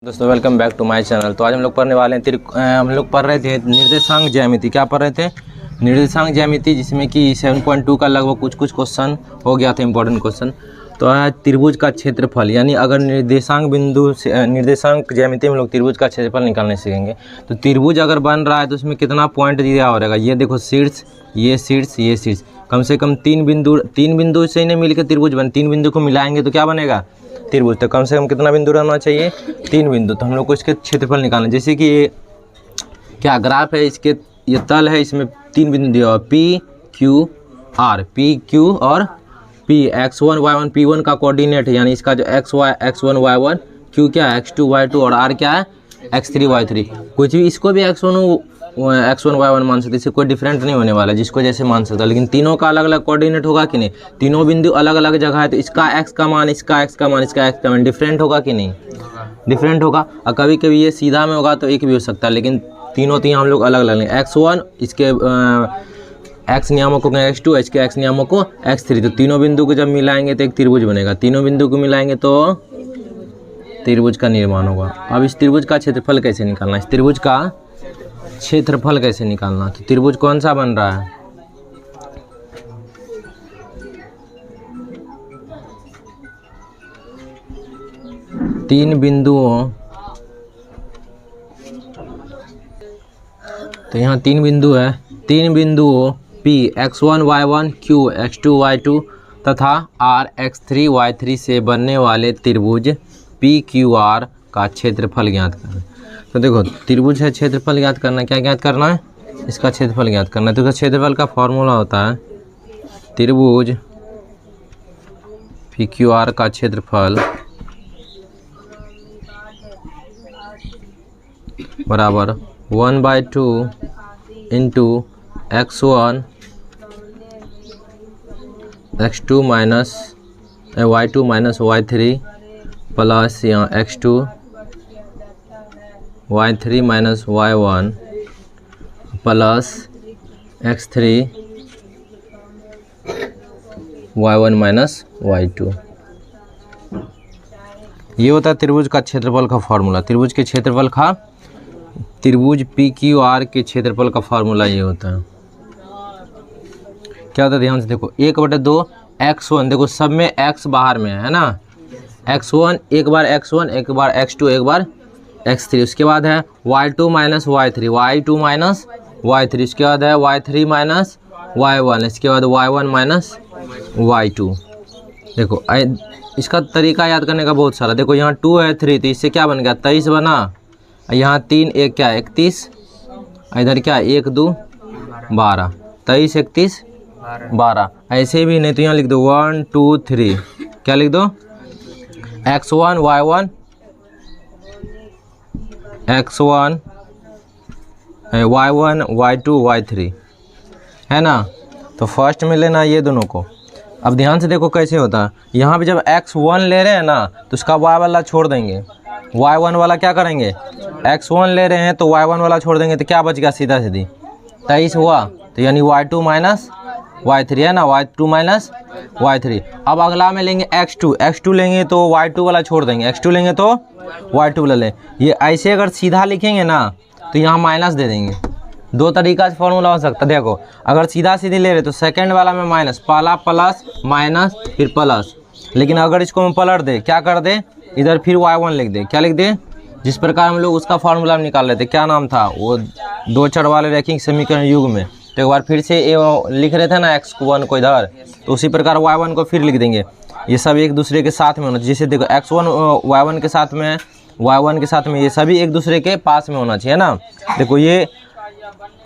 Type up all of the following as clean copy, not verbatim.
दोस्तों welcome back to my channel. तो आज हम लोग पढ़ने वाले हैं हम लोग पढ़ रहे थे निर्देशांक ज्यामिति। क्या पढ़ रहे थे? निर्देशांक ज्यामिति, जिसमें कि 7.2 का लगभग कुछ क्वेश्चन हो गया था, इंपॉर्टेंट क्वेश्चन। तो आज त्रिभुज का क्षेत्रफल, यानी अगर निर्देशांक बिंदु से निर्देशांक ज्यामिति में लोग त्रिभुज का क्षेत्रफल निकालने सीखेंगे। तो त्रिभुज अगर बन रहा है तो उसमें कितना पॉइंट दिया हो रहेगा। ये देखो शीर्ष, ये शीर्ष, ये शीर्ष, कम से कम तीन बिंदु से नहीं मिलकर त्रिभुज बन, तीन बिंदु को मिलाएंगे तो क्या बनेगा? त्रिभुज। तो कम से कम कितना बिंदु रहना चाहिए? तीन बिंदु। तो हम लोग को इसके क्षेत्रफल निकालना, जैसे कि ये क्या ग्राफ है, इसके ये तल है, इसमें तीन बिंदु दिया हुआ P Q R, P Q और P, x1 y1 P1 का कोऑर्डिनेट है, यानी इसका जो x1 y1, Q क्या है x2 y2 और R क्या है x3 y3। कुछ भी इसको भी x1 y1 मान सकते, इससे कोई डिफरेंट नहीं होने वाला, जिसको जैसे मान सकता। लेकिन तीनों का अलग अलग कोऑर्डिनेट होगा कि नहीं? तीनों बिंदु अलग अलग जगह है, तो इसका x का मान, इसका x का मान, इसका x का मान डिफरेंट होगा कि नहीं? डिफरेंट होगा। और कभी कभी ये सीधा में होगा तो एक भी हो सकता है, लेकिन तीनों हम लोग अलग अलग लेंगे। x1 इसके x नियामक को x2, इसके x नियामक को x3। तो तीनों बिंदु को जब मिलाएंगे तो एक त्रिभुज बनेगा। तीनों बिंदु को मिलाएंगे तो त्रिभुज का निर्माण होगा। अब इस त्रिभुज का क्षेत्रफल कैसे निकालना? इस त्रिभुज का क्षेत्रफल कैसे निकालना? तो त्रिभुज कौन सा बन रहा है? तीन बिंदुओं, तो यहाँ तीन बिंदु है, तीन बिंदुओं P x1 y1 Q x2 y2 तथा R x3 y3 से बनने वाले त्रिभुज PQR का क्षेत्रफल ज्ञात करना। तो देखो त्रिभुज है, क्षेत्रफल ज्ञात करना। क्या ज्ञात करना है? इसका क्षेत्रफल ज्ञात करना है। तो इसका क्षेत्रफल का फॉर्मूला होता है त्रिभुज PQR का क्षेत्रफल बराबर 1/2 into x1 x2 minus y2 minus y3 plus यहाँ x2 y3 minus y1 plus x3 y1 minus y2। ये होता है त्रिभुज का क्षेत्रफल का फॉर्मूला। त्रिभुज के क्षेत्रफल का, त्रिभुज PQR के क्षेत्रफल का फार्मूला ये होता है। क्या होता है? ध्यान से देखो, 1/2 x1, देखो सब में x बाहर में है ना, x1 एक बार x1, एक बार x2, एक बार x3। उसके बाद है y2 minus y3, y2 minus y3। उसके बाद है y3 माइनस y1। इसके बाद y1 माइनस y2। देखो इसका तरीका याद करने का बहुत सारा। देखो यहाँ 2 है 3, तो इससे क्या बन गया? 23 बना। यहाँ 3 1 क्या 31, इधर क्या 1 2 12, 23 31 12। ऐसे भी नहीं तो यहाँ लिख दो 1 2 3। क्या लिख दो? x1 y1 x1 y1 y2 y3 है ना। तो फर्स्ट में लेना ये दोनों को। अब ध्यान से देखो कैसे होता है। यहाँ पे जब x1 ले रहे हैं ना तो उसका y वाला छोड़ देंगे, y1 वाला क्या करेंगे? x1 ले रहे हैं तो y1 वाला छोड़ देंगे, तो क्या बच गया? सीधा सीधी 23 हुआ। तो यानी y2 माइनस y3 है ना, y2 माइनस y3। अब अगला में लेंगे x2 लेंगे तो y2 वाला छोड़ देंगे, x2 लेंगे तो y2 वाला लें। ये ऐसे अगर सीधा लिखेंगे ना तो यहाँ माइनस दे देंगे। दो तरीका से फॉर्मूला हो सकता है। देखो अगर सीधा सीधी ले रहे तो सेकंड वाला में माइनस, पहला प्लस माइनस फिर प्लस। लेकिन अगर इसको हम पलट दे, क्या कर दे, इधर फिर y1 लिख दे। क्या लिख दे? जिस प्रकार हम लोग उसका फार्मूला निकाल लेते, क्या नाम था वो, दो चर वाले रैखिक समीकरण युग में। तो एक बार फिर से लिख रहे थे ना x1 को इधर, तो उसी प्रकार y1 को फिर लिख देंगे। ये सब एक दूसरे के साथ में होना चाहिए। जैसे देखो x1 y1 के साथ में, y1 के साथ में, ये सभी एक दूसरे के पास में होना चाहिए ना। देखो ये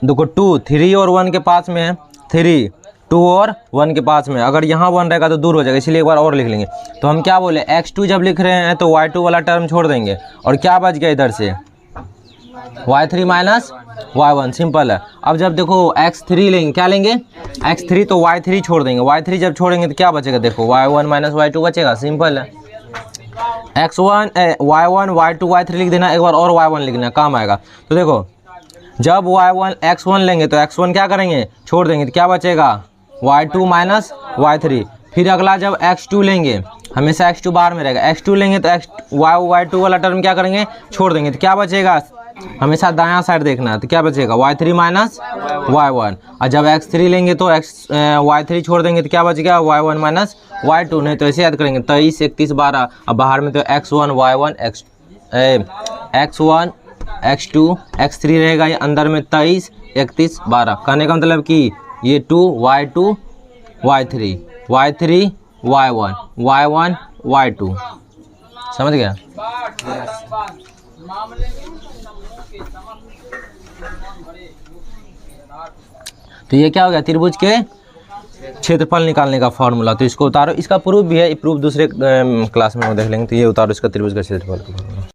देखो 2 3 और 1 के पास में है, 3 2 और 1 के पास में। अगर यहाँ 1 रहेगा तो दूर हो जाएगा, इसलिए एक बार और लिख लेंगे। तो हम क्या बोले, x2 जब लिख रहे हैं तो y2 वाला टर्म छोड़ देंगे, और क्या बच गया इधर से y3 माइनस y1। सिंपल है। अब जब देखो x3 लेंगे, क्या लेंगे? x3, तो y3 छोड़ देंगे। y3 जब छोड़ेंगे तो क्या बचेगा? देखो y1 माइनस y2 बचेगा। सिंपल है। x1 y1 y2 y3 लिख देना, एक बार और y1 लिखना, काम आएगा। तो देखो जब x1 लेंगे तो x1 क्या करेंगे? छोड़ देंगे, तो क्या बचेगा? y2 minus y3। फिर अगला जब x2 लेंगे हमेशा x2 बाहर में रहेगा। x2 लेंगे तो y2 वाला टर्म क्या करेंगे, छोड़ देंगे, तो क्या बचेगा, हमेशा दायां साइड देखना है, तो क्या बचेगा y3 माइनस y1। और जब x3 लेंगे तो y3 छोड़ देंगे तो क्या बच गया y1 माइनस y2। नहीं तो ऐसे याद करेंगे 23, 31, 12। अब बाहर में तो x1 y1 x1 x2 x3 रहेगा, ये अंदर में 23, 31, 12। कहने का मतलब कि ये 2 y2 y3 y3 y1 y1 y2, समझ गया। तो ये क्या हो गया, त्रिभुज के क्षेत्रफल निकालने का फॉर्मूला। तो इसको उतारो, इसका प्रूफ भी है, प्रूफ दूसरे क्लास में देख लेंगे। तो ये उतारो इसका त्रिभुज का क्षेत्रफल का फॉर्मूला।